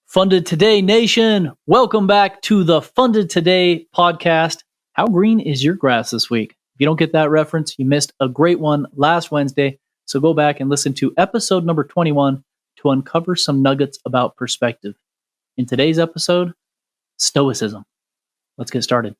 Funded Today Nation, welcome back to the Funded Today podcast. How green is your grass this week? If you don't get that reference, you missed a great one last Wednesday. So go back and listen to episode number 21 to uncover some nuggets about perspective. In today's episode, Stoicism. Let's get started.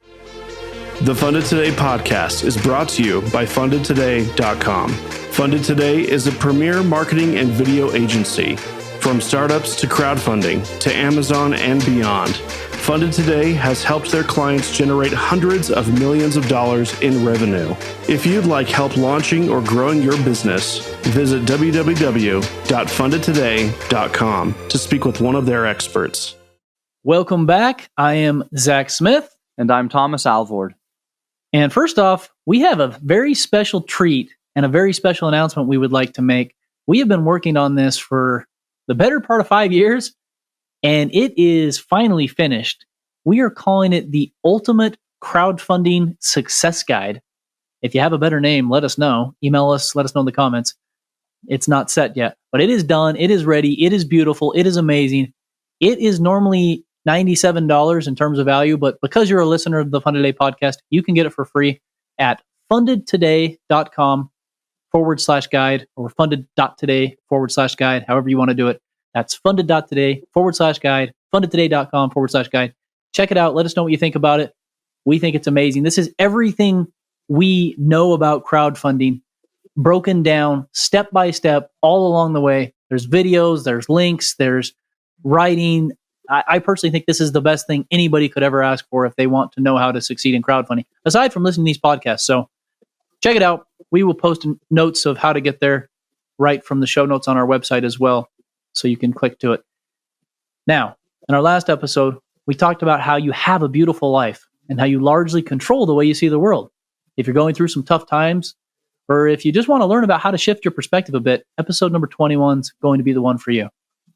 The Funded Today podcast is brought to you by fundedtoday.com. Funded Today is a premier marketing and video agency. From startups to crowdfunding to Amazon and beyond, Funded Today has helped their clients generate hundreds of millions of dollars in revenue. If you'd like help launching or growing your business, visit www.fundedtoday.com to speak with one of their experts. Welcome back. I am Zach Smith. And I'm Thomas Alvord. And first off, we have a very special treat and a very special announcement we would like to make. We have been working on this for the better part of 5 years, and it is finally finished. We are calling it the Ultimate Crowdfunding Success Guide. If you have a better name, let us know. Email us, let us know in the comments. It's not set yet, but it is done. It is ready. It is beautiful. It is amazing. It is normally $97 in terms of value, but because you're a listener of the Funded Today podcast, you can get it for free at fundedtoday.com/guide or funded.today/guide, however you want to do it. That's funded.today/guide, fundedtoday.com/guide. Check it out. Let us know what you think about it. We think it's amazing. This is everything we know about crowdfunding, broken down step by step all along the way. There's videos, there's links, there's writing. I personally think this is the best thing anybody could ever ask for if they want to know how to succeed in crowdfunding, aside from listening to these podcasts. So check it out. We will post notes of how to get there right from the show notes on our website as well, so you can click to it. Now, in our last episode, we talked about how you have a beautiful life and how you largely control the way you see the world. If you're going through some tough times, or if you just want to learn about how to shift your perspective a bit, episode number 21 is going to be the one for you.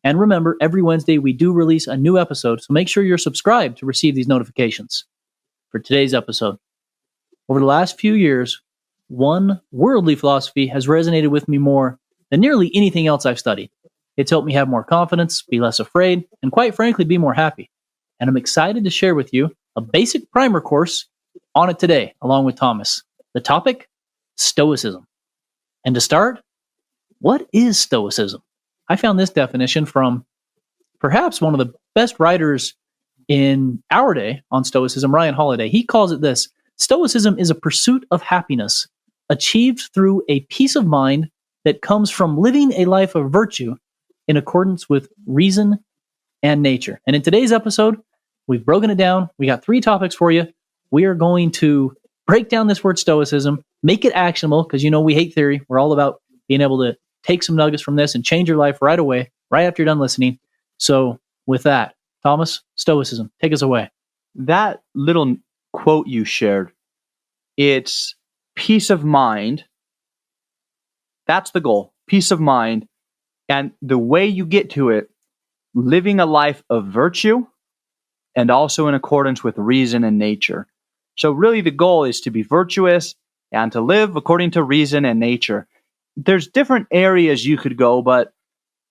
And remember, every Wednesday we do release a new episode, so make sure you're subscribed to receive these notifications. For today's episode, over the last few years, one worldly philosophy has resonated with me more than nearly anything else I've studied. It's helped me have more confidence, be less afraid, and quite frankly, be more happy. And I'm excited to share with you a basic primer course on it today, along with Thomas. The topic, Stoicism. And to start, what is Stoicism? I found this definition from perhaps one of the best writers in our day on Stoicism, Ryan Holiday. He calls it this: Stoicism is a pursuit of happiness achieved through a peace of mind that comes from living a life of virtue in accordance with reason and nature. And in today's episode, we've broken it down. We got 3 topics for you. We are going to break down this word Stoicism, make it actionable, because we hate theory. We're all about being able to take some nuggets from this and change your life right away, right after you're done listening. So with that, Thomas, Stoicism, take us away. That little quote you shared, it's peace of mind. That's the goal, peace of mind. And the way you get to it, living a life of virtue and also in accordance with reason and nature. So really the goal is to be virtuous and to live according to reason and nature. There's different areas you could go, but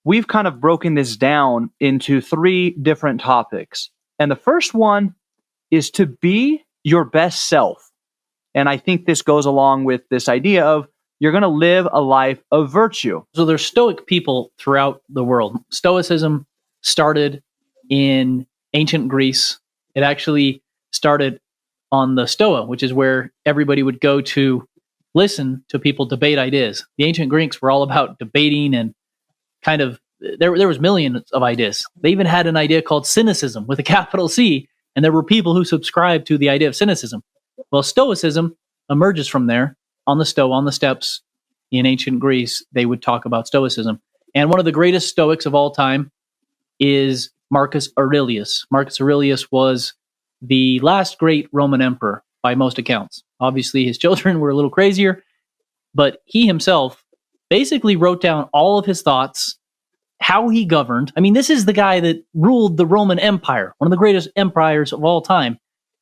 we've kind of broken this down into 3 different topics. And the first one is to be your best self. And I think this goes along with this idea of you're going to live a life of virtue. So there's Stoic people throughout the world. Stoicism started in ancient Greece. It actually started on the Stoa, which is where everybody would go to listen to people debate ideas. The ancient Greeks were all about debating and kind of, there was millions of ideas. They even had an idea called cynicism with a capital C, and there were people who subscribed to the idea of cynicism. Well, Stoicism emerges from there. On the Stoa, on the steps in ancient Greece, they would talk about Stoicism. And one of the greatest Stoics of all time is Marcus Aurelius. Marcus Aurelius was the last great Roman emperor by most accounts. Obviously, his children were a little crazier, but he himself basically wrote down all of his thoughts, how he governed. I mean, this is the guy that ruled the Roman Empire, one of the greatest empires of all time.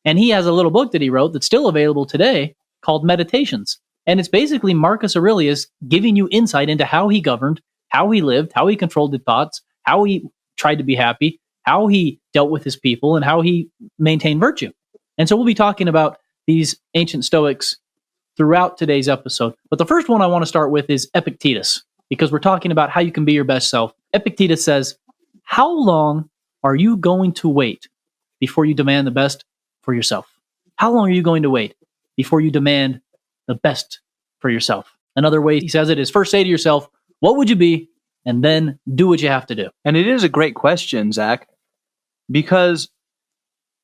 And he has a little book that he wrote that's still available today called Meditations. And it's basically Marcus Aurelius giving you insight into how he governed, how he lived, how he controlled his thoughts, how he tried to be happy. how he dealt with his people, and how he maintained virtue. And so we'll be talking about these ancient Stoics throughout today's episode. But the first one I want to start with is Epictetus, because we're talking about how you can be your best self. Epictetus says, how long are you going to wait before you demand the best for yourself? How long are you going to wait before you demand the best for yourself? Another way he says it is first say to yourself, what would you be? And then do what you have to do. And it is a great question, Zach, because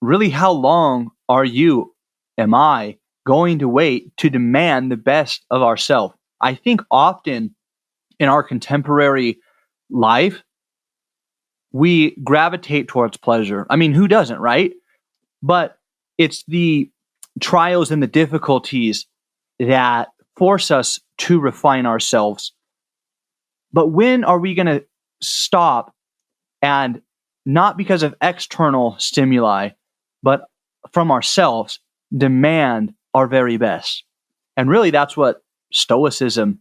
really, how long am I going to wait to demand the best of ourselves? I think often in our contemporary life, we gravitate towards pleasure. I mean, who doesn't, right? But it's the trials and the difficulties that force us to refine ourselves. But when are we going to stop and, not because of external stimuli, but from ourselves, demand our very best? And really, that's what Stoicism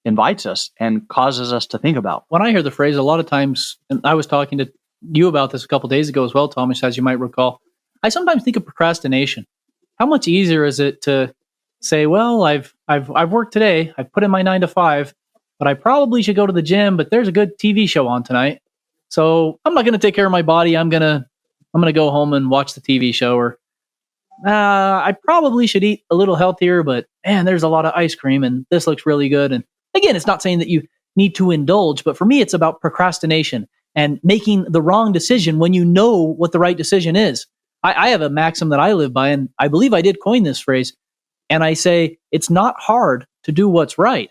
invites us and causes us to think about. When I hear the phrase, a lot of times, and I was talking to you about this a couple of days ago as well, Thomas, as you might recall, I sometimes think of procrastination. How much easier is it to say, well, I've worked today, I've put in my 9 to 5, but I probably should go to the gym, but there's a good TV show on tonight, so I'm not going to take care of my body. I'm gonna go home and watch the TV show. Or I probably should eat a little healthier, but man, there's a lot of ice cream and this looks really good. And again, it's not saying that you need to indulge, but for me, it's about procrastination and making the wrong decision when you know what the right decision is. I have a maxim that I live by, and I believe I did coin this phrase. And I say, it's not hard to do what's right.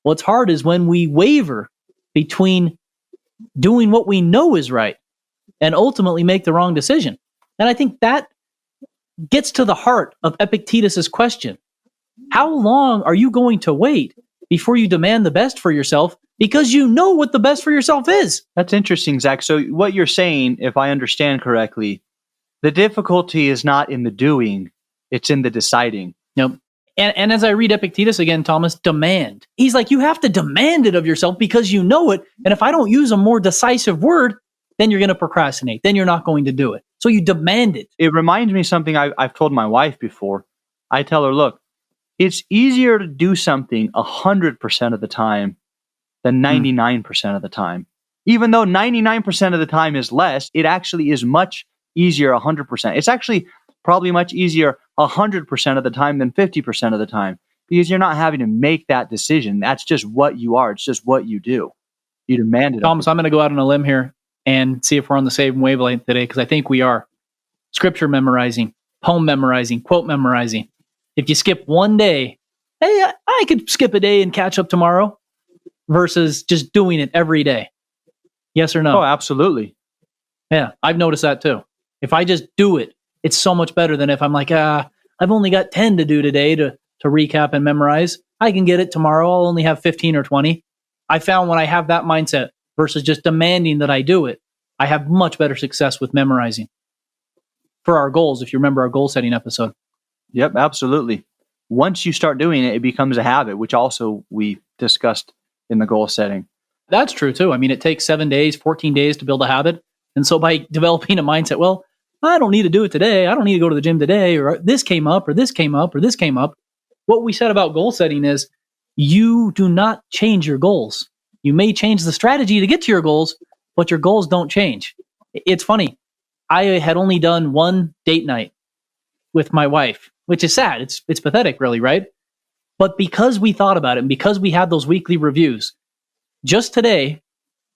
What's hard is when we waver between doing what we know is right and ultimately make the wrong decision. And I think that gets to the heart of Epictetus's question. How long are you going to wait before you demand the best for yourself, because you know what the best for yourself is? That's interesting, Zach. So what you're saying, if I understand correctly, the difficulty is not in the doing, it's in the deciding. Yep. And as I read Epictetus again, Thomas, demand. He's like, you have to demand it of yourself because you know it. And if I don't use a more decisive word, then you're going to procrastinate. Then you're not going to do it. So you demand it. It reminds me of something I've told my wife before. I tell her, look, it's easier to do something 100% of the time than 99% of the time. Even though 99% of the time is less, it actually is much easier 100%. It's actually probably much easier 100% of the time than 50% of the time, because you're not having to make that decision. That's just what you are. It's just what you do. You demand it. Thomas, I'm going to go out on a limb here and see if we're on the same wavelength today, because I think we are. Scripture memorizing, poem memorizing, quote memorizing. If you skip one day, hey, I could skip a day and catch up tomorrow, versus just doing it every day. Yes or no? Oh, absolutely. Yeah, I've noticed that too. If I just do it, it's so much better than if I'm like, I've only got 10 to do today to recap and memorize. I can get it tomorrow. I'll only have 15 or 20. I found when I have that mindset versus just demanding that I do it, I have much better success with memorizing. For our goals, if you remember our goal setting episode. Yep, absolutely. Once you start doing it, it becomes a habit, which also we discussed in the goal setting. That's true too. I mean, it takes 7 days, 14 days to build a habit. And so by developing a mindset, well, I don't need to do it today. I don't need to go to the gym today, or this came up, or this came up, or this came up. What we said about goal setting is you do not change your goals. You may change the strategy to get to your goals, but your goals don't change. It's funny. I had only done one date night with my wife, which is sad. It's pathetic, really, right? But because we thought about it and because we had those weekly reviews, just today,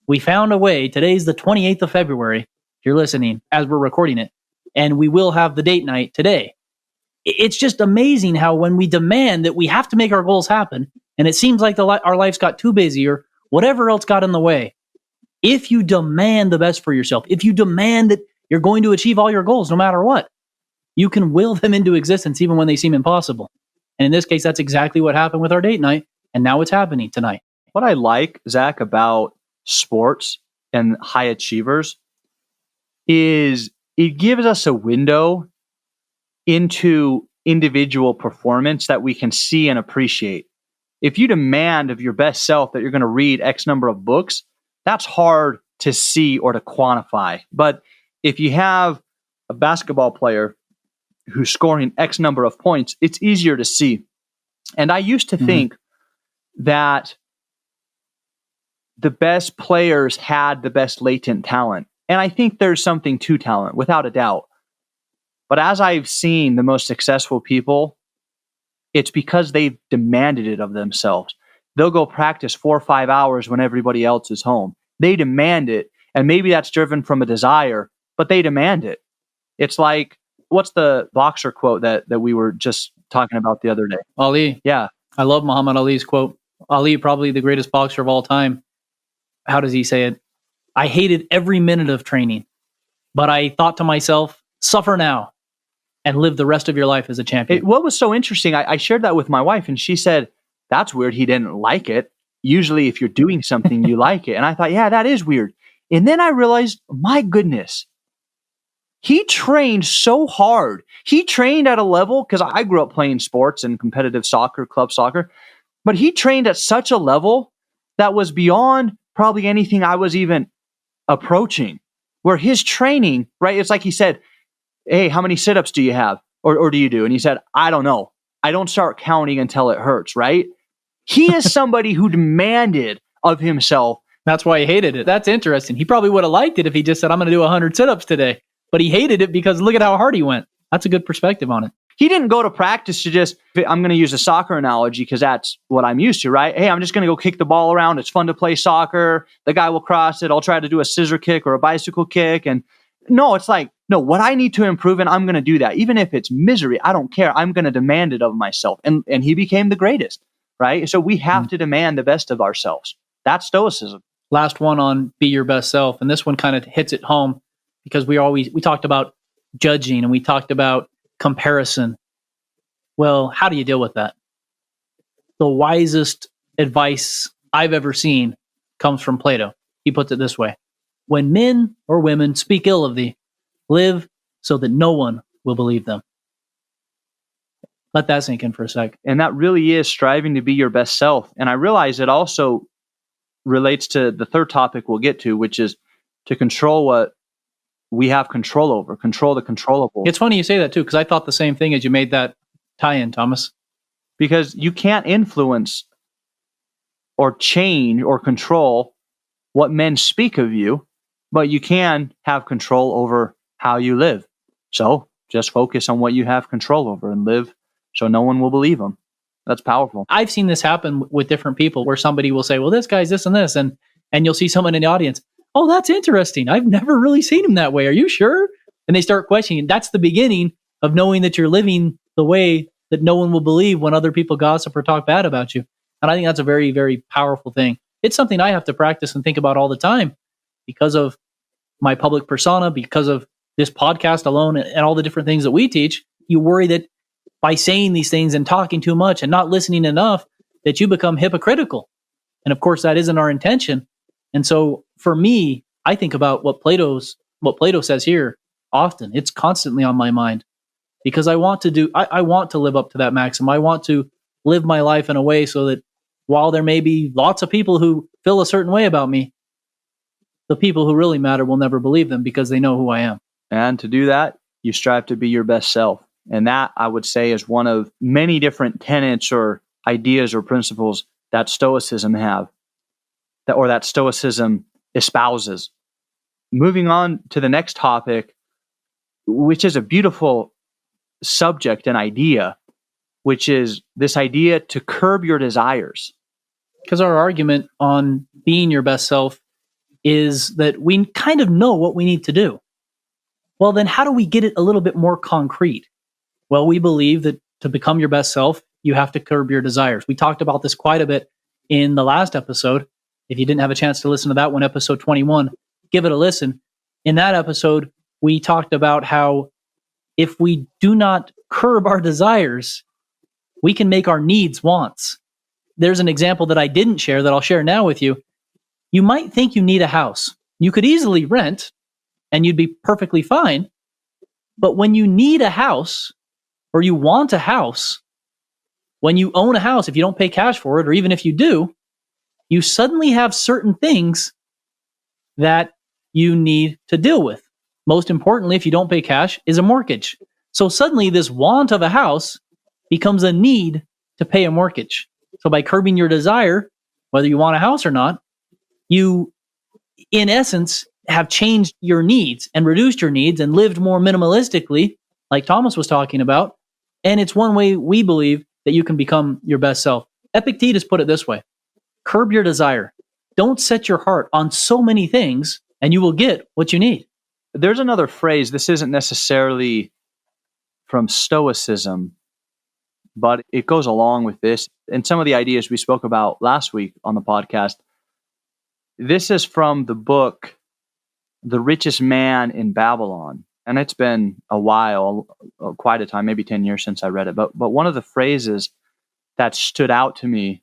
we found a way. Today's the 28th of February. If you're listening as we're recording it, and we will have the date night today. It's just amazing how when we demand that we have to make our goals happen, and it seems like our lives got too busy or whatever else got in the way, if you demand the best for yourself, if you demand that you're going to achieve all your goals no matter what, you can will them into existence even when they seem impossible. And in this case, that's exactly what happened with our date night, and now it's happening tonight. What I like, Zach, about sports and high achievers is it gives us a window into individual performance that we can see and appreciate. If you demand of your best self that you're going to read X number of books, that's hard to see or to quantify. But if you have a basketball player who's scoring X number of points, it's easier to see. And I used to think that the best players had the best latent talent. And I think there's something to talent, without a doubt. But as I've seen the most successful people, it's because they've demanded it of themselves. They'll go practice 4 or 5 hours when everybody else is home. They demand it. And maybe that's driven from a desire, but they demand it. It's like, what's the boxer quote that we were just talking about the other day? Ali. Yeah. I love Muhammad Ali's quote. Ali, probably the greatest boxer of all time. How does he say it? I hated every minute of training, but I thought to myself, suffer now and live the rest of your life as a champion. What was so interesting, I shared that with my wife, and she said, that's weird. He didn't like it. Usually if you're doing something, you like it. And I thought, yeah, that is weird. And then I realized, my goodness, he trained so hard. He trained at a level, because I grew up playing sports and competitive soccer, club soccer, but he trained at such a level that was beyond probably anything I was even approaching, where his training, right? It's like he said, hey, how many sit-ups do you have? Or do you do? And he said, I don't know. I don't start counting until it hurts, right? He is somebody who demanded of himself. That's why he hated it. That's interesting. He probably would have liked it if he just said, I'm going to do 100 sit-ups today. But he hated it because look at how hard he went. That's a good perspective on it. He didn't go to practice to just, I'm going to use a soccer analogy because that's what I'm used to, right? Hey, I'm just going to go kick the ball around. It's fun to play soccer. The guy will cross it. I'll try to do a scissor kick or a bicycle kick. And no, it's like, no, what I need to improve in, I'm going to do that. Even if it's misery, I don't care. I'm going to demand it of myself. And he became the greatest, right? So we have to demand the best of ourselves. That's Stoicism. Last one on be your best self. And this one kind of hits it home because we talked about judging and we talked about comparison. Well, how do you deal with that? The wisest advice I've ever seen comes from Plato. He puts it this way: when men or women speak ill of thee, live so that no one will believe them. Let that sink in for a sec. And that really is striving to be your best self. And I realize it also relates to the third topic we'll get to, which is to control what we have control over, control the controllable. It's funny you say that too, because I thought the same thing as you made that tie-in, Thomas. Because you can't influence or change or control what men speak of you, but you can have control over how you live. So just focus on what you have control over and live so no one will believe them. That's powerful. I've seen this happen with different people where somebody will say, well, this guy's this and this. And you'll see someone in the audience, oh, that's interesting. I've never really seen him that way. Are you sure? And they start questioning. That's the beginning of knowing that you're living the way that no one will believe when other people gossip or talk bad about you. And I think that's a very, very powerful thing. It's something I have to practice and think about all the time because of my public persona, because of this podcast alone and all the different things that we teach. You worry that by saying these things and talking too much and not listening enough, that you become hypocritical. And of course, that isn't our intention. And so for me, I think about what Plato says here often. It's constantly on my mind because I want to live up to that maxim. I want to live my life in a way so that while there may be lots of people who feel a certain way about me, the people who really matter will never believe them because they know who I am. And to do that, you strive to be your best self. And that, I would say, is one of many different tenets or ideas or principles that Stoicism have, that Stoicism espouses. Moving on to the next topic, which is a beautiful subject and idea, which is this idea to curb your desires. Because our argument on being your best self is that we kind of know what we need to do. Well, then how do we get it a little bit more concrete? Well, we believe that to become your best self, you have to curb your desires. We talked about this quite a bit in the last episode. If you didn't have a chance to listen to that one, episode 21, give it a listen. In that episode, we talked about how if we do not curb our desires, we can make our needs wants. There's an example that I didn't share that I'll share now with you. You might think you need a house. You could easily rent and you'd be perfectly fine. But when you need a house or you want a house, when you own a house, if you don't pay cash for it, or even if you do, you suddenly have certain things that you need to deal with. Most importantly, if you don't pay cash, is a mortgage. So suddenly this want of a house becomes a need to pay a mortgage. So by curbing your desire, whether you want a house or not, you, in essence, have changed your needs and reduced your needs and lived more minimalistically, like Thomas was talking about. And it's one way we believe that you can become your best self. Epictetus put it this way: curb your desire. Don't set your heart on so many things, and you will get what you need. There's another phrase. This isn't necessarily from Stoicism, but it goes along with this. And some of the ideas we spoke about last week on the podcast. This is from the book, The Richest Man in Babylon. And it's been a while, quite a time, maybe 10 years since I read it. But one of the phrases that stood out to me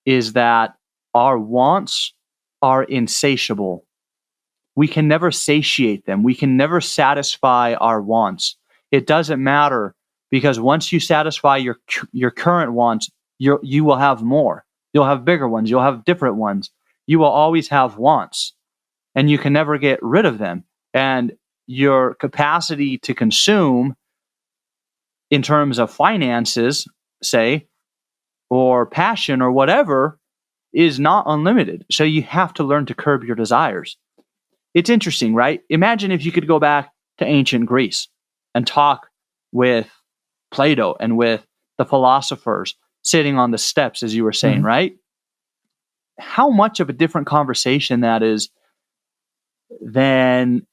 is that our wants are insatiable. We can never satiate them. We can never satisfy our wants. It doesn't matter, because once you satisfy your current wants, you will have more. You'll have bigger ones. You'll have different ones. You will always have wants, and you can never get rid of them. And your capacity to consume in terms of finances, say, or passion or whatever, is not unlimited. So you have to learn to curb your desires. It's interesting, right? Imagine if you could go back to ancient Greece and talk with Plato and with the philosophers sitting on the steps, as you were saying, right? How much of a different conversation that is than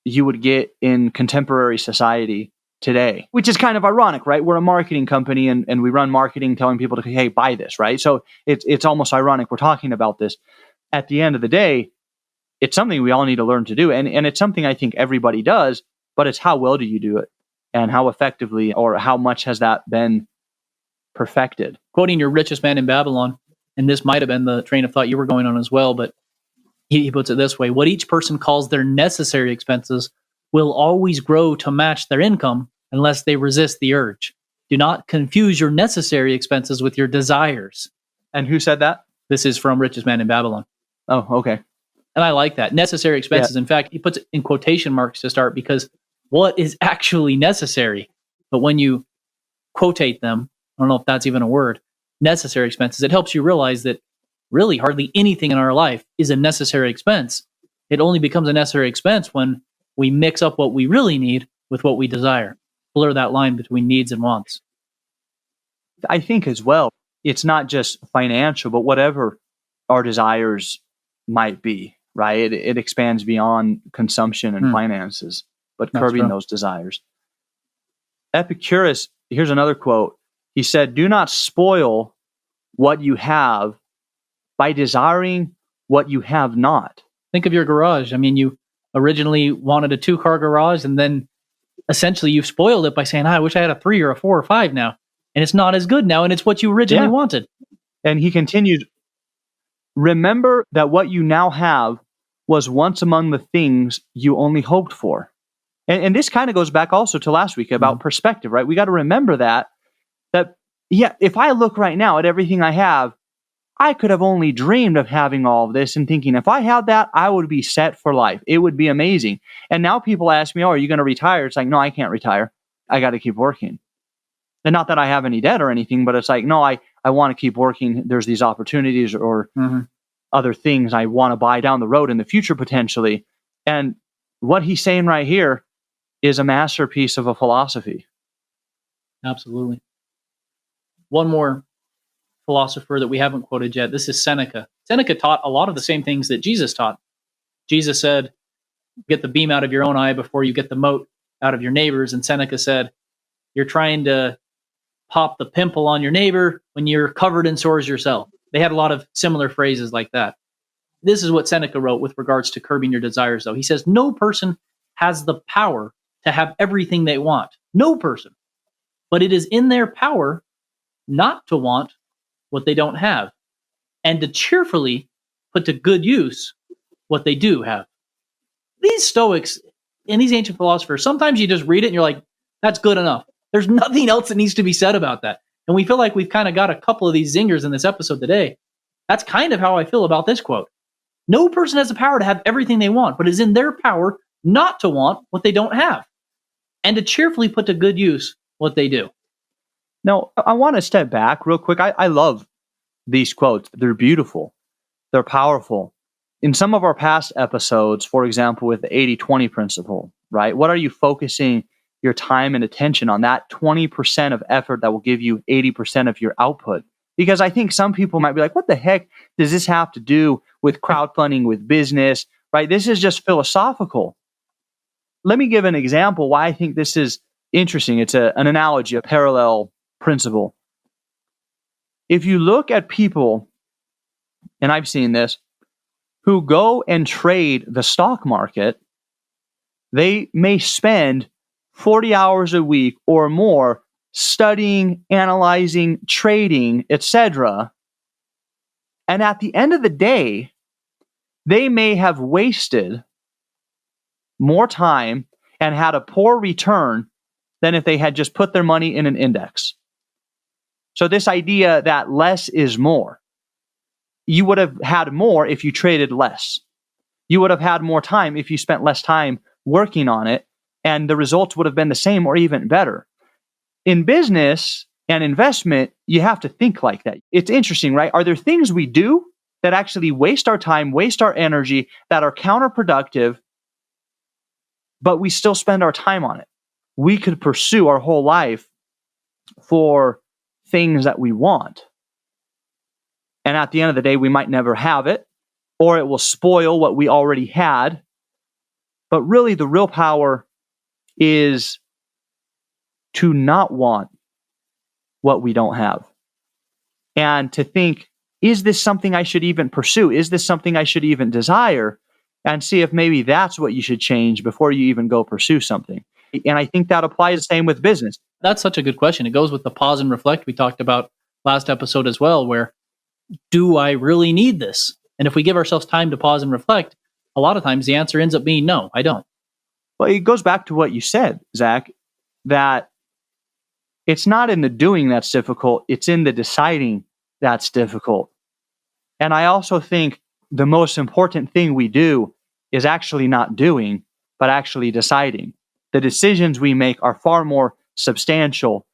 you would get in contemporary society today, which is kind of ironic, right? We're a marketing company and we run marketing telling people to, hey, buy this, right? So it's almost ironic we're talking about this. At the end of the day, it's something we all need to learn to do. And it's something I think everybody does, but it's how well do you do it and how effectively or how much has that been perfected? Quoting your richest man in Babylon, and this might have been the train of thought you were going on as well, but he puts it this way: what each person calls their necessary expenses will always grow to match their income unless they resist the urge. Do not confuse your necessary expenses with your desires. And who said that? This is from Richest Man in Babylon. Oh, okay. And I like that. Necessary expenses. Yeah. In fact, he puts it in quotation marks to start, because what is actually necessary? But when you quotate them, I don't know if that's even a word, necessary expenses, it helps you realize that really hardly anything in our life is a necessary expense. It only becomes a necessary expense when we mix up what we really need with what we desire. Blur that line between needs and wants. I think as well, it's not just financial, but whatever our desires might be, right? It expands beyond consumption and finances, but curbing those desires. Epicurus, here's another quote. He said, "Do not spoil what you have by desiring what you have not." Think of your garage. I mean, you originally wanted a 2-car garage, and then essentially you've spoiled it by saying, I wish I had a 3 or a 4 or 5 now. And it's not as good now, and it's what you originally wanted. And he continued, "Remember that what you now have was once among the things you only hoped for." And this kind of goes back also to last week about perspective, right? We got to remember that, if I look right now at everything I have, I could have only dreamed of having all of this and thinking, if I had that, I would be set for life. It would be amazing. And now people ask me, oh, are you going to retire? It's like, no, I can't retire. I got to keep working. And not that I have any debt or anything, but it's like, no, I want to keep working. There's these opportunities or other things I want to buy down the road in the future potentially. And what he's saying right here is a masterpiece of a philosophy. Absolutely. One more philosopher that we haven't quoted yet. This is Seneca. Seneca taught a lot of the same things that Jesus taught. Jesus said, get the beam out of your own eye before you get the mote out of your neighbor's. And Seneca said, you're trying to pop the pimple on your neighbor when you're covered in sores yourself. They had a lot of similar phrases like that. This is what Seneca wrote with regards to curbing your desires, though. He says, no person has the power to have everything they want. No person. But it is in their power not to want what they don't have, and to cheerfully put to good use what they do have. These Stoics and these ancient philosophers, sometimes you just read it and you're like, that's good enough. There's nothing else that needs to be said about that. And we feel like we've kind of got a couple of these zingers in this episode today. That's kind of how I feel about this quote. No person has the power to have everything they want, but it is in their power not to want what they don't have and to cheerfully put to good use what they do. Now, I want to step back real quick. I love these quotes. They're beautiful. They're powerful. In some of our past episodes, for example, with the 80-20 principle, right? What are you focusing your time and attention on? That 20% of effort that will give you 80% of your output. Because I think some people might be like, what the heck does this have to do with crowdfunding, with business, right? This is just philosophical. Let me give an example why I think this is interesting. It's an analogy, a parallel principle. If you look at people, and I've seen this, who go and trade the stock market, they may spend 40 hours a week or more studying, analyzing, trading, etc. And at the end of the day, they may have wasted more time and had a poor return than if they had just put their money in an index. So this idea that less is more. You would have had more if you traded less. You would have had more time if you spent less time working on it, and the results would have been the same or even better. In business and investment, you have to think like that. It's interesting, right? Are there things we do that actually waste our time, waste our energy, that are counterproductive, but we still spend our time on it? We could pursue our whole life for things that we want. And at the end of the day, we might never have it, or it will spoil what we already had. But really, the real power is to not want what we don't have. And to think, is this something I should even pursue? Is this something I should even desire? And see if maybe that's what you should change before you even go pursue something. And I think that applies the same with business. That's such a good question. It goes with the pause and reflect we talked about last episode as well, where do I really need this? And if we give ourselves time to pause and reflect, a lot of times the answer ends up being no, I don't. Well, it goes back to what you said, Zach, that it's not in the doing that's difficult, it's in the deciding that's difficult. And I also think the most important thing we do is actually not doing, but actually deciding. The decisions we make are far more substantial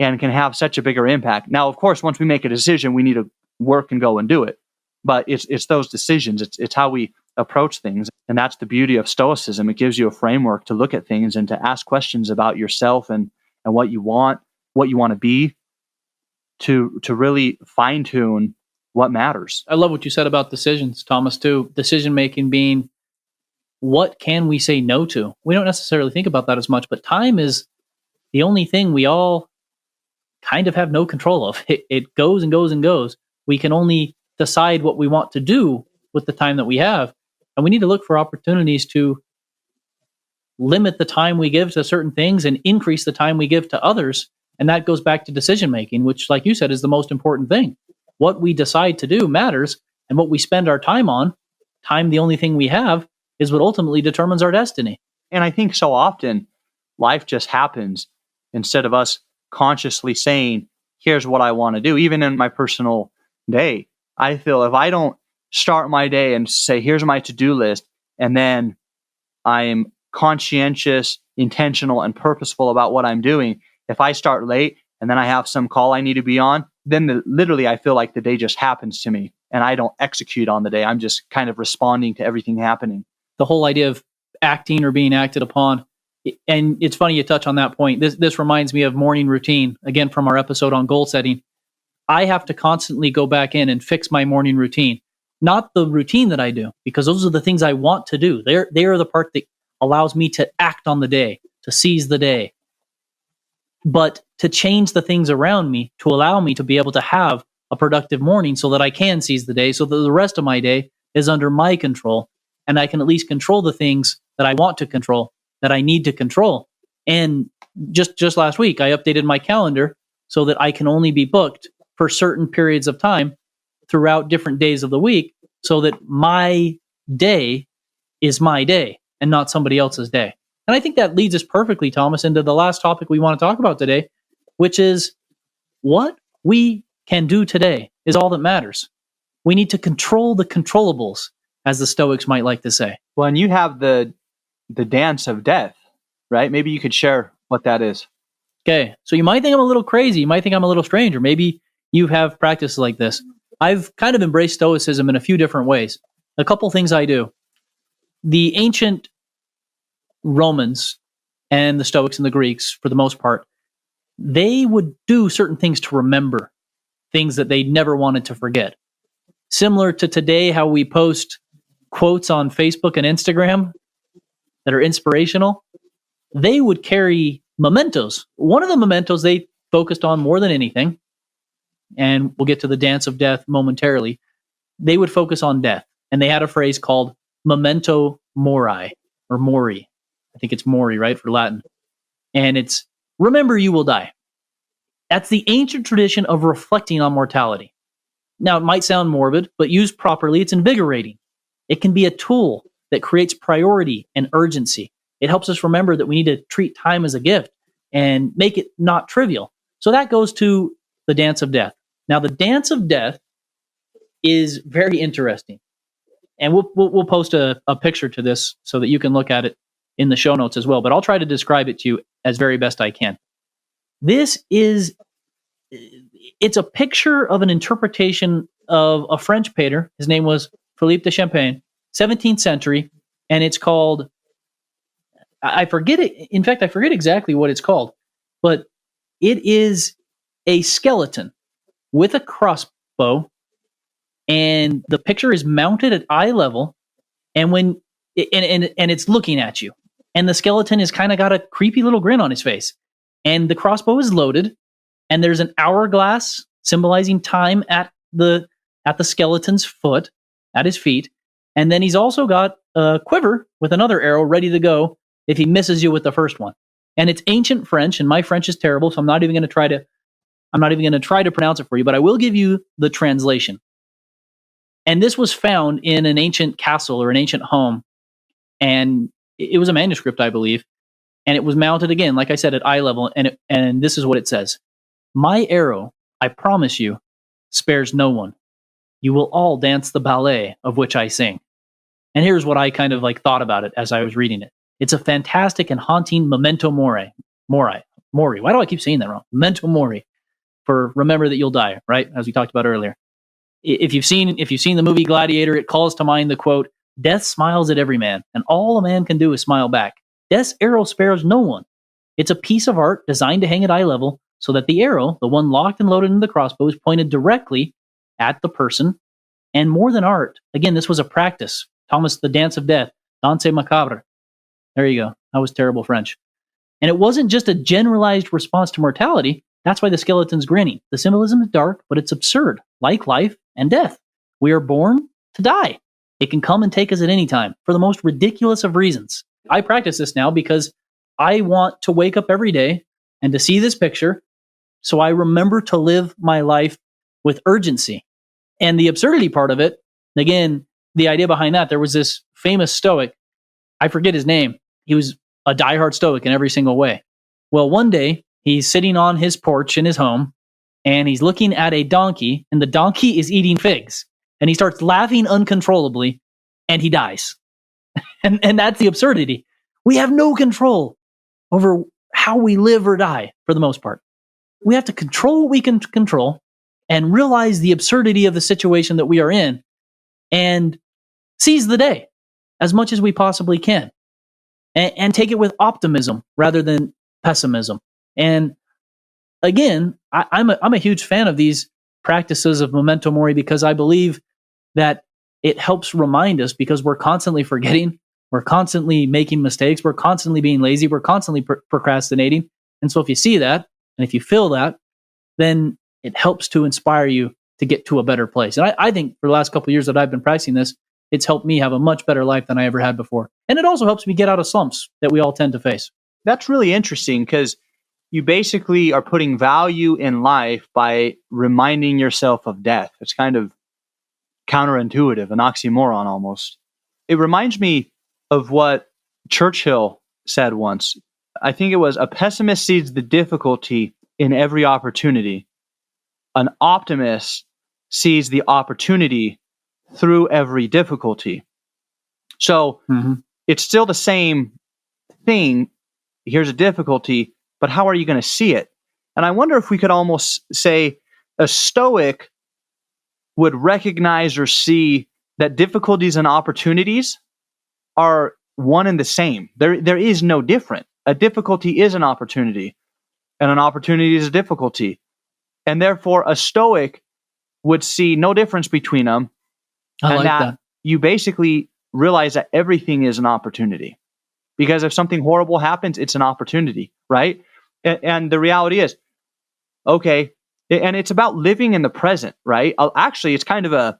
and can have such a bigger impact. Now, of course, once we make a decision, we need to work and go and do it. But it's those decisions. It's how we approach things. And that's the beauty of Stoicism. It gives you a framework to look at things and to ask questions about yourself and what you want to be, to really fine-tune what matters. I love what you said about decisions, Thomas, too. Decision making being, what can we say no to? We don't necessarily think about that as much, but time is the only thing we all kind of have no control of. It goes and goes and goes. We can only decide what we want to do with the time that we have. And we need to look for opportunities to limit the time we give to certain things and increase the time we give to others. And that goes back to decision making, which, like you said, is the most important thing. What we decide to do matters, and what we spend our time on, time the only thing we have, is what ultimately determines our destiny. And I think so often life just happens instead of us consciously saying, here's what I want to do. Even in my personal day, I feel if I don't start my day and say, here's my to-do list, and then I'm conscientious, intentional, and purposeful about what I'm doing, if I start late and then I have some call I need to be on, then literally I feel like the day just happens to me and I don't execute on the day. I'm just kind of responding to everything happening. The whole idea of acting or being acted upon. And it's funny you touch on that point. This reminds me of morning routine, again, from our episode on goal setting. I have to constantly go back in and fix my morning routine. Not the routine that I do, because those are the things I want to do. They are the part that allows me to act on the day, to seize the day. But to change the things around me to allow me to be able to have a productive morning so that I can seize the day, so that the rest of my day is under my control, and I can at least control the things that I want to control, that I need to control. And just last week, I updated my calendar so that I can only be booked for certain periods of time throughout different days of the week, so that my day is my day and not somebody else's day. And I think that leads us perfectly, Thomas, into the last topic we want to talk about today, which is what we can do today is all that matters. We need to control the controllables. as the Stoics might like to say. Well, and you have the dance of death, right? Maybe you could share what that is. Okay, so you might think I'm a little crazy. You might think I'm a little strange, or maybe you have practices like this. I've kind of embraced Stoicism in a few different ways. A couple things I do. The ancient Romans and the Stoics and the Greeks, for the most part, they would do certain things to remember things that they never wanted to forget. Similar to today, how we post quotes on Facebook and Instagram that are inspirational, they would carry mementos. One of the mementos they focused on more than anything, and we'll get to the dance of death momentarily, they would focus on death. And they had a phrase called memento mori, or mori. I think it's mori, right, for Latin. And it's, remember you will die. That's the ancient tradition of reflecting on mortality. Now, it might sound morbid, but used properly, it's invigorating. It can be a tool that creates priority and urgency. It helps us remember that we need to treat time as a gift and make it not trivial. So that goes to the dance of death. Now, the dance of death is very interesting. And we'll post a picture to this so that you can look at it in the show notes as well. But I'll try to describe it to you as very best I can. It's a picture of an interpretation of a French painter. His name was Philippe de Champagne, 17th century. And it's called, I forget it. In fact, I forget exactly what it's called. But it is a skeleton with a crossbow. And the picture is mounted at eye level, and when it's looking at you, and the skeleton has kind of got a creepy little grin on his face, and the crossbow is loaded, and there's an hourglass symbolizing time at the skeleton's foot, at his feet, and then he's also got a quiver with another arrow ready to go if he misses you with the first one. And it's ancient French, and my French is terrible, so I'm not even going to try to pronounce it for you, but I will give you the translation. And this was found in an ancient castle or an ancient home. And it was a manuscript, I believe. And it was mounted again, like I said, at eye level. And this is what it says. My arrow, I promise you, spares no one. You will all dance the ballet of which I sing. And here's what I kind of like thought about it as I was reading it. It's a fantastic and haunting memento mori. Why do I keep saying that wrong? Memento mori, for remember that you'll die, right? As we talked about earlier. If you've seen the movie Gladiator, it calls to mind the quote, "Death smiles at every man, and all a man can do is smile back. Death's arrow spares no one." It's a piece of art designed to hang at eye level so that the arrow, the one locked and loaded into the crossbow, is pointed directly at the person. And more than art, again, this was a practice. Thomas, the dance of death, danse macabre. There you go. That was terrible French. And it wasn't just a generalized response to mortality. That's why the skeleton's grinning. The symbolism is dark, but it's absurd, like life and death. We are born to die. It can come and take us at any time for the most ridiculous of reasons. I practice this now because I want to wake up every day and to see this picture so I remember to live my life with urgency. And the absurdity part of it, again, the idea behind that, there was this famous Stoic, I forget his name. He was a diehard Stoic in every single way. Well, one day, he's sitting on his porch in his home, and he's looking at a donkey, and the donkey is eating figs. And he starts laughing uncontrollably, and he dies. And that's the absurdity. We have no control over how we live or die, for the most part. We have to control what we can control and realize the absurdity of the situation that we are in and seize the day as much as we possibly can. And take it with optimism rather than pessimism. And again, I'm a huge fan of these practices of memento mori because I believe that it helps remind us, because we're constantly forgetting, we're constantly making mistakes, we're constantly being lazy, we're constantly procrastinating. And so if you see that, and if you feel that, then it helps to inspire you to get to a better place. And I think for the last couple of years that I've been practicing this, it's helped me have a much better life than I ever had before. And it also helps me get out of slumps that we all tend to face. That's really interesting because you basically are putting value in life by reminding yourself of death. It's kind of counterintuitive, an oxymoron almost. It reminds me of what Churchill said once. I think it was, a pessimist sees the difficulty in every opportunity. An optimist sees the opportunity through every difficulty. So it's still the same thing. Here's a difficulty, but how are you going to see it? And I wonder if we could almost say a Stoic would recognize or see that difficulties and opportunities are one and the same. There is no different. A difficulty is an opportunity, and an opportunity is a difficulty. And therefore, a Stoic would see no difference between them. I like that. You basically realize that everything is an opportunity. Because if something horrible happens, it's an opportunity, right? And the reality is, okay, and it's about living in the present, right? Actually, it's kind of a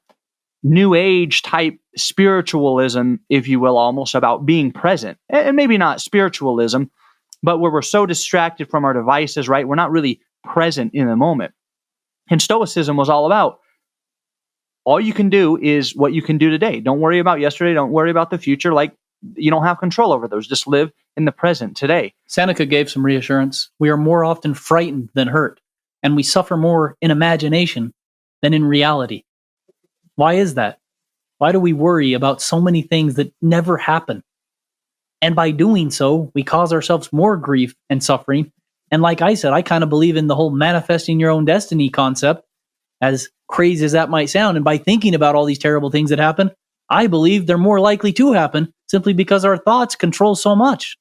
new age type spiritualism, if you will, almost about being present. And maybe not spiritualism, but where we're so distracted from our devices, right? We're not really present in the moment. And Stoicism was all about, all you can do is what you can do today. Don't worry about yesterday. Don't worry about the future. Like, you don't have control over those. Just live in the present today. Seneca gave some reassurance. We are more often frightened than hurt, and we suffer more in imagination than in reality. Why is that? Why do we worry about so many things that never happen? And by doing so, we cause ourselves more grief and suffering. And like I said, I kind of believe in the whole manifesting your own destiny concept, as crazy as that might sound. And by thinking about all these terrible things that happen, I believe they're more likely to happen simply because our thoughts control so much.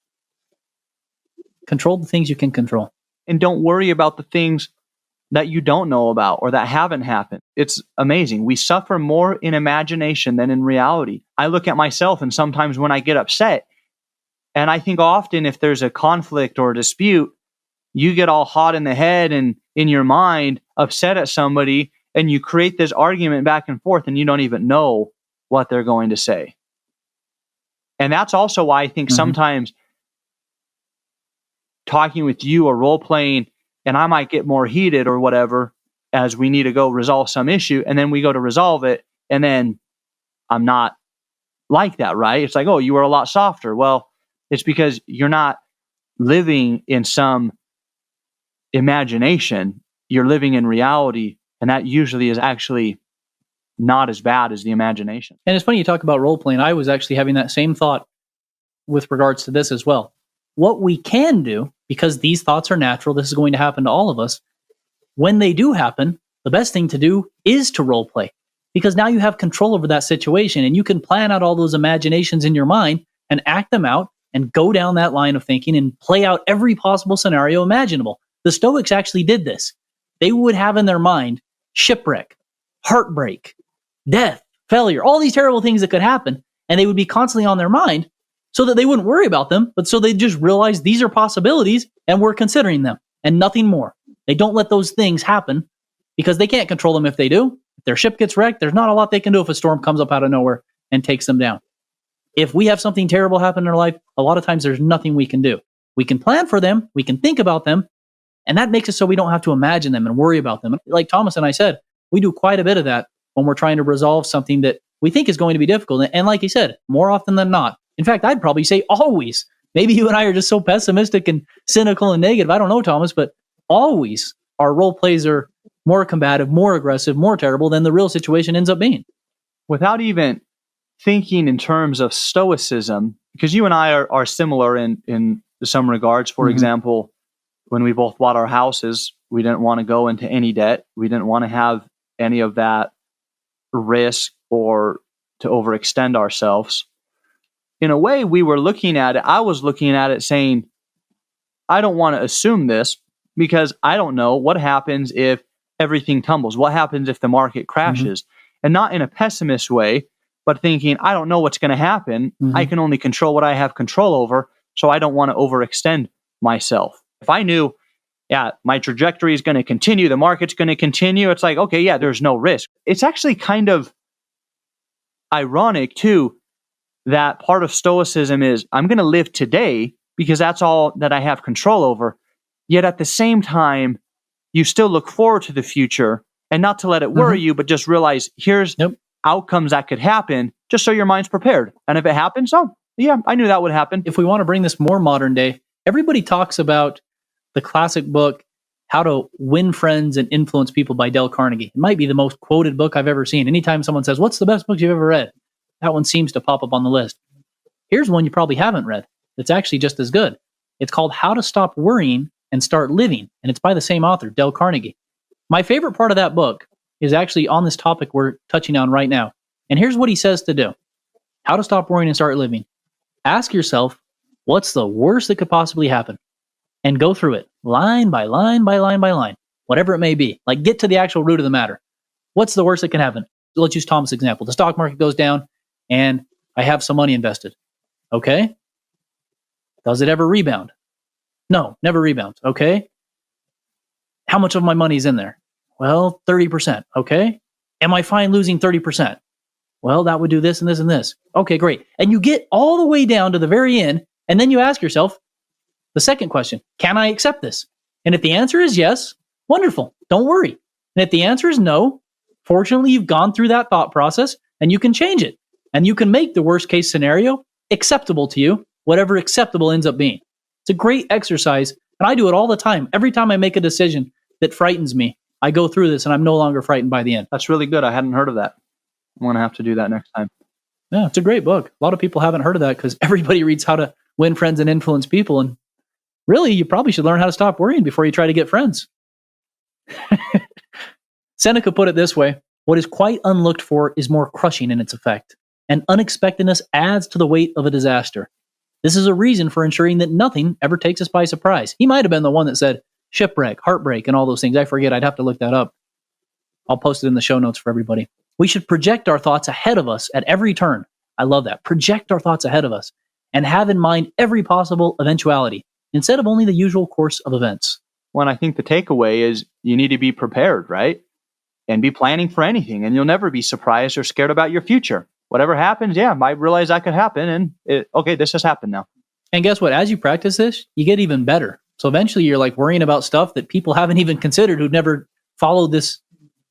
Control the things you can control. And don't worry about the things that you don't know about or that haven't happened. It's amazing. We suffer more in imagination than in reality. I look at myself, and sometimes when I get upset, and I think often if there's a conflict or a dispute, you get all hot in the head and in your mind upset at somebody, and you create this argument back and forth, and you don't even know what they're going to say. And that's also why I think sometimes talking with you or role playing, and I might get more heated or whatever as we need to go resolve some issue, and then we go to resolve it, and then I'm not like that, right? It's like, oh, you were a lot softer. Well, it's because you're not living in some imagination. You're living in reality, and that usually is actually not as bad as the imagination. And it's funny you talk about role playing. I was actually having that same thought with regards to this as well. What we can do, because these thoughts are natural, this is going to happen to all of us. When they do happen, the best thing to do is to role play, because now you have control over that situation, and you can plan out all those imaginations in your mind and act them out and go down that line of thinking and play out every possible scenario imaginable. The Stoics actually did this. They would have in their mind shipwreck, heartbreak, death, failure, all these terrible things that could happen, and they would be constantly on their mind so that they wouldn't worry about them, but so they just realize these are possibilities and we're considering them and nothing more. They don't let those things happen because they can't control them if they do. If their ship gets wrecked, there's not a lot they can do if a storm comes up out of nowhere and takes them down. If we have something terrible happen in our life, a lot of times there's nothing we can do. We can plan for them, we can think about them, and that makes it so we don't have to imagine them and worry about them. Like Thomas and I said, we do quite a bit of that when we're trying to resolve something that we think is going to be difficult. And like he said, more often than not. In fact, I'd probably say always. Maybe you and I are just so pessimistic and cynical and negative. I don't know, Thomas, but always our role plays are more combative, more aggressive, more terrible than the real situation ends up being. Without even thinking in terms of Stoicism, because you and I are similar in some regards. For example, when we both bought our houses, we didn't want to go into any debt. We didn't want to have any of that risk or to overextend ourselves. In a way, we were looking at it, I was looking at it saying, I don't want to assume this because I don't know what happens if everything tumbles. What happens if the market crashes? And not in a pessimist way, but thinking, I don't know what's going to happen. I can only control what I have control over, so I don't want to overextend myself. If I knew, my trajectory is going to continue, the market's going to continue, it's like, okay, there's no risk. It's actually kind of ironic, too, that part of Stoicism is I'm going to live today because that's all that I have control over. Yet at the same time, you still look forward to the future and not to let it worry you, but just realize here's outcomes that could happen just so your mind's prepared. And if it happens, I knew that would happen. If we want to bring this more modern day, everybody talks about the classic book, How to Win Friends and Influence People by Dale Carnegie. It might be the most quoted book I've ever seen. Anytime someone says, what's the best book you've ever read? That one seems to pop up on the list. Here's one you probably haven't read. It's actually just as good. It's called How to Stop Worrying and Start Living, and it's by the same author, Dale Carnegie. My favorite part of that book is actually on this topic we're touching on right now. And here's what he says to do. How to stop worrying and start living. Ask yourself, what's the worst that could possibly happen? And go through it line by line by line by line, whatever it may be. Like, get to the actual root of the matter. What's the worst that can happen? Let's use Tom's example. The stock market goes down and I have some money invested. Okay. Does it ever rebound? No, never rebounds. Okay. How much of my money is in there? Well, 30%. Okay. Am I fine losing 30%? Well, that would do this and this and this. Okay, great. And you get all the way down to the very end, and then you ask yourself the second question, can I accept this? And if the answer is yes, wonderful. Don't worry. And if the answer is no, fortunately, you've gone through that thought process and you can change it. And you can make the worst case scenario acceptable to you, whatever acceptable ends up being. It's a great exercise. And I do it all the time. Every time I make a decision that frightens me, I go through this and I'm no longer frightened by the end. That's really good. I hadn't heard of that. I'm going to have to do that next time. Yeah, it's a great book. A lot of people haven't heard of that because everybody reads How to Win Friends and Influence People. And really, you probably should learn how to stop worrying before you try to get friends. Seneca put it this way, what is quite unlooked for is more crushing in its effect, and unexpectedness adds to the weight of a disaster. This is a reason for ensuring that nothing ever takes us by surprise. He might have been the one that said shipwreck, heartbreak, and all those things. I forget. I'd have to look that up. I'll post it in the show notes for everybody. We should project our thoughts ahead of us at every turn. I love that. Project our thoughts ahead of us and have in mind every possible eventuality instead of only the usual course of events. Well, I think the takeaway is you need to be prepared, right? And be planning for anything, and you'll never be surprised or scared about your future. Whatever happens, yeah, I realize that could happen, and okay, this has happened now. And guess what? As you practice this, you get even better. So eventually you're like worrying about stuff that people haven't even considered who've never followed this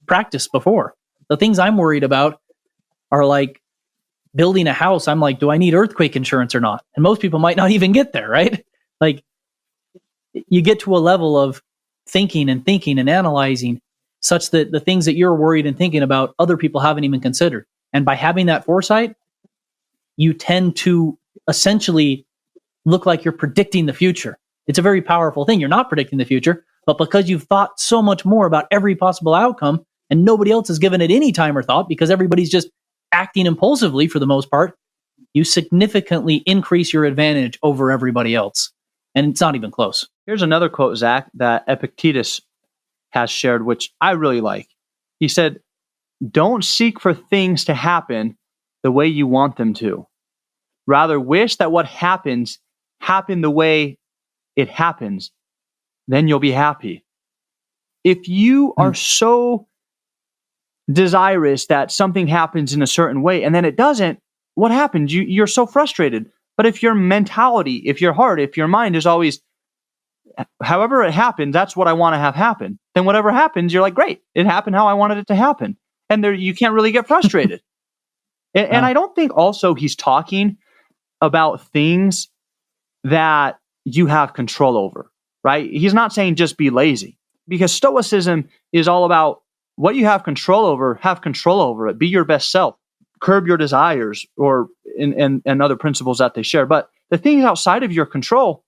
practice before. The things I'm worried about are like building a house. I'm like, do I need earthquake insurance or not? And most people might not even get there, right? Like, you get to a level of thinking and analyzing such that the things that you're worried and thinking about, other people haven't even considered. And by having that foresight, you tend to essentially look like you're predicting the future. It's a very powerful thing. You're not predicting the future, but because you've thought so much more about every possible outcome and nobody else has given it any time or thought because everybody's just acting impulsively for the most part, you significantly increase your advantage over everybody else. And it's not even close. Here's another quote, Zach, that Epictetus has shared, which I really like. He said, don't seek for things to happen the way you want them to. Rather, wish that what happens happen the way it happens. Then you'll be happy. If you are so desirous that something happens in a certain way and then it doesn't, what happens? You're so frustrated. But if your mentality, if your heart, if your mind is always, however it happens, that's what I want to have happen, then whatever happens, you're like, great, it happened how I wanted it to happen. And there, you can't really get frustrated. And I don't think also he's talking about things that you have control over, right? He's not saying just be lazy, because Stoicism is all about what you have control over it, be your best self, curb your desires, or and other principles that they share. But the things outside of your control,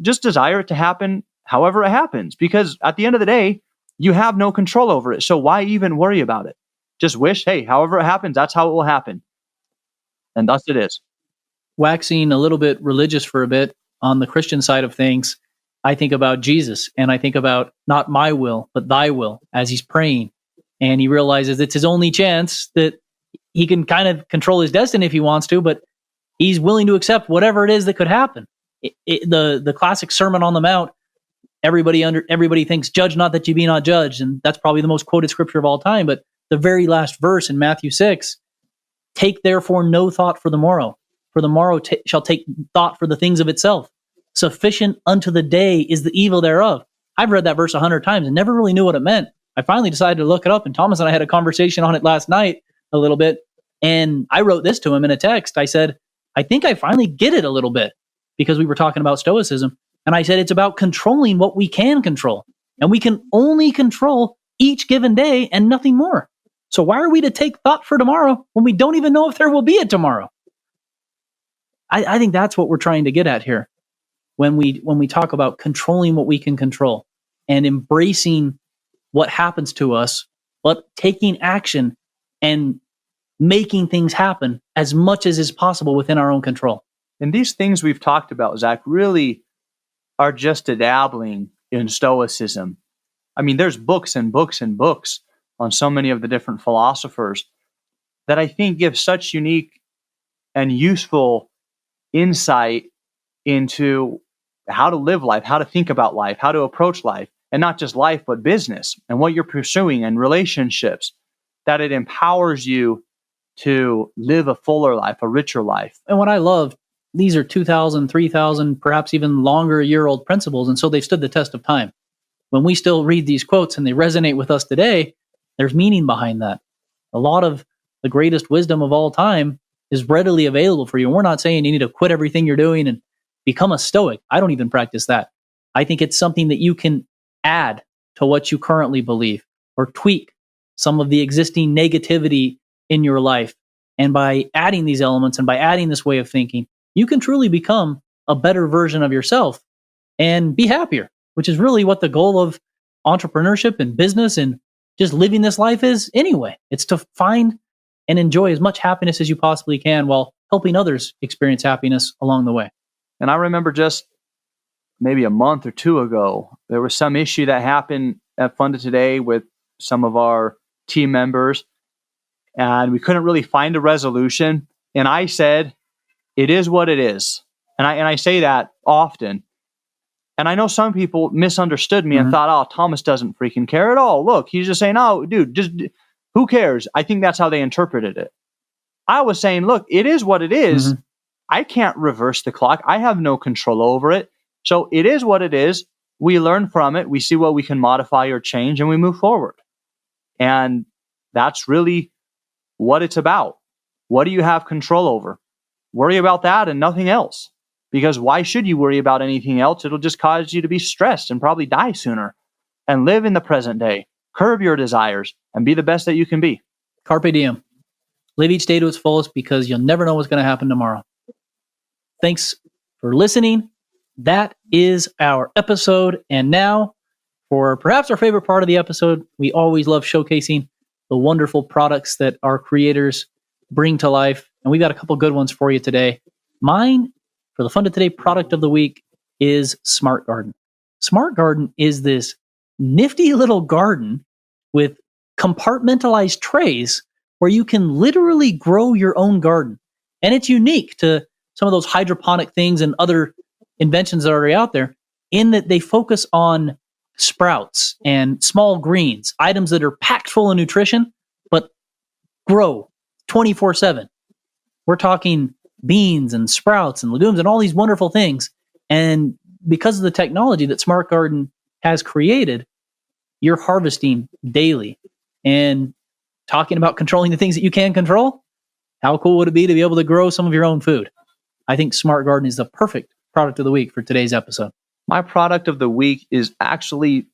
just desire it to happen however it happens, because at the end of the day, you have no control over it. So why even worry about it? Just wish, hey, however it happens, that's how it will happen. And thus it is. Waxing a little bit religious for a bit on the Christian side of things, I think about Jesus and I think about not my will, but thy will as he's praying. And he realizes it's his only chance that he can kind of control his destiny if he wants to, but he's willing to accept whatever it is that could happen. The classic Sermon on the Mount, everybody thinks, judge not that you be not judged. And that's probably the most quoted scripture of all time. But the very last verse in Matthew 6, take therefore no thought for the morrow shall take thought for the things of itself. Sufficient unto the day is the evil thereof. I've read that verse 100 times and never really knew what it meant. I finally decided to look it up, and Thomas and I had a conversation on it last night a little bit. And I wrote this to him in a text. I said, I think I finally get it a little bit, because we were talking about Stoicism. And I said, it's about controlling what we can control. And we can only control each given day and nothing more. So why are we to take thought for tomorrow when we don't even know if there will be a tomorrow? I think that's what we're trying to get at here when we talk about controlling what we can control and embracing what happens to us, but taking action and making things happen as much as is possible within our own control. And these things we've talked about, Zach, really are just a dabbling in Stoicism. I mean, there's books and books and books on so many of the different philosophers that I think give such unique and useful insight into how to live life, how to think about life, how to approach life, and not just life, but business and what you're pursuing and relationships, that it empowers you to live a fuller life, a richer life. And what I love, these are 2,000, 3,000, perhaps even longer year-old principles, and so they've stood the test of time. When we still read these quotes and they resonate with us today, there's meaning behind that. A lot of the greatest wisdom of all time is readily available for you. And we're not saying you need to quit everything you're doing and become a Stoic. I don't even practice that. I think it's something that you can add to what you currently believe or tweak some of the existing negativity in your life. And by adding these elements and by adding this way of thinking, you can truly become a better version of yourself and be happier, which is really what the goal of entrepreneurship and business and just living this life is anyway. It's to find and enjoy as much happiness as you possibly can while helping others experience happiness along the way. And I remember just maybe a month or two ago, there was some issue that happened at Funded Today with some of our team members, and we couldn't really find a resolution. And I said, it is what it is. And I say that often. And I know some people misunderstood me and thought, oh, Thomas doesn't freaking care at all. Look, he's just saying, oh, dude, just who cares? I think that's how they interpreted it. I was saying, look, it is what it is. I can't reverse the clock. I have no control over it. So it is what it is. We learn from it. We see what we can modify or change, and we move forward. And that's really what it's about. What do you have control over? Worry about that and nothing else. Because why should you worry about anything else? It'll just cause you to be stressed and probably die sooner. And live in the present day. Curb your desires and be the best that you can be. Carpe diem. Live each day to its fullest because you'll never know what's going to happen tomorrow. Thanks for listening. That is our episode. And now, for perhaps our favorite part of the episode, we always love showcasing the wonderful products that our creators bring to life. And we've got a couple good ones for you today. Mine, for the Funded Today product of the week, is Smart Garden. Smart Garden is this nifty little garden with compartmentalized trays where you can literally grow your own garden. And it's unique to some of those hydroponic things and other inventions that are already out there in that they focus on sprouts and small greens, items that are packed full of nutrition, but grow 24/7. We're talking beans and sprouts and legumes and all these wonderful things. And because of the technology that Smart Garden has created, you're harvesting daily. And talking about controlling the things that you can control, how cool would it be to be able to grow some of your own food? I think Smart Garden is the perfect product of the week for today's episode. My product of the week is actually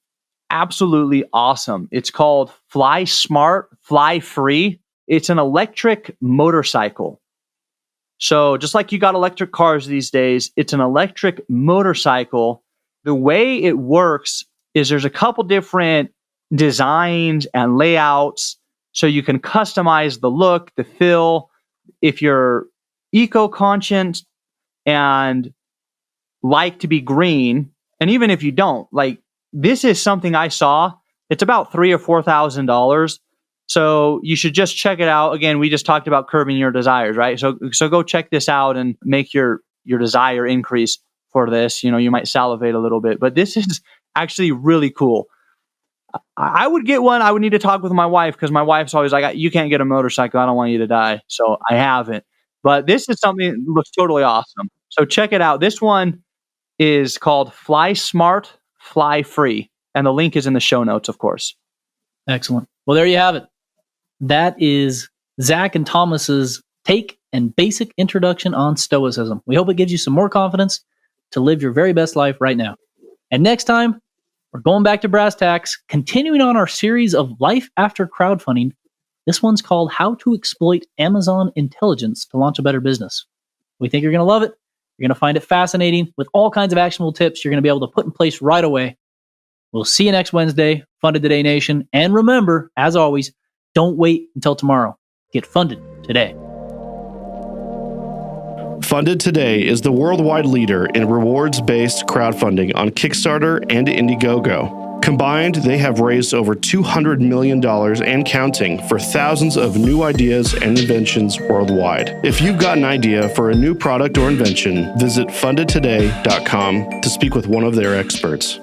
absolutely awesome. It's called Fly Smart, Fly Free. It's an electric motorcycle. So just like you got electric cars these days, it's an electric motorcycle. The way it works is there's a couple different designs and layouts so you can customize the look, the feel. If you're eco-conscious and like to be green, and even if you don't, like, this is something I saw. It's about $3,000 or $4,000. So you should just check it out. Again, we just talked about curbing your desires, right? So go check this out and make your desire increase for this. You know, you might salivate a little bit, but this is actually really cool. I would get one. I would need to talk with my wife because my wife's always like, you can't get a motorcycle. I don't want you to die. So I haven't. But this is something that looks totally awesome. So check it out. This one is called Fly Smart, Fly Free. And the link is in the show notes, of course. Excellent. Well, there you have it. That is Zach and Thomas's take and basic introduction on Stoicism. We hope it gives you some more confidence to live your very best life right now. And next time, we're going back to brass tacks, continuing on our series of Life After Crowdfunding. This one's called How to Exploit Amazon Intelligence to Launch a Better Business. We think you're going to love it. You're going to find it fascinating with all kinds of actionable tips you're going to be able to put in place right away. We'll see you next Wednesday, Funded Today Nation. And remember, as always, don't wait until tomorrow. Get funded today. Funded Today is the worldwide leader in rewards-based crowdfunding on Kickstarter and Indiegogo. Combined, they have raised over $200 million and counting for thousands of new ideas and inventions worldwide. If you've got an idea for a new product or invention, visit fundedtoday.com to speak with one of their experts.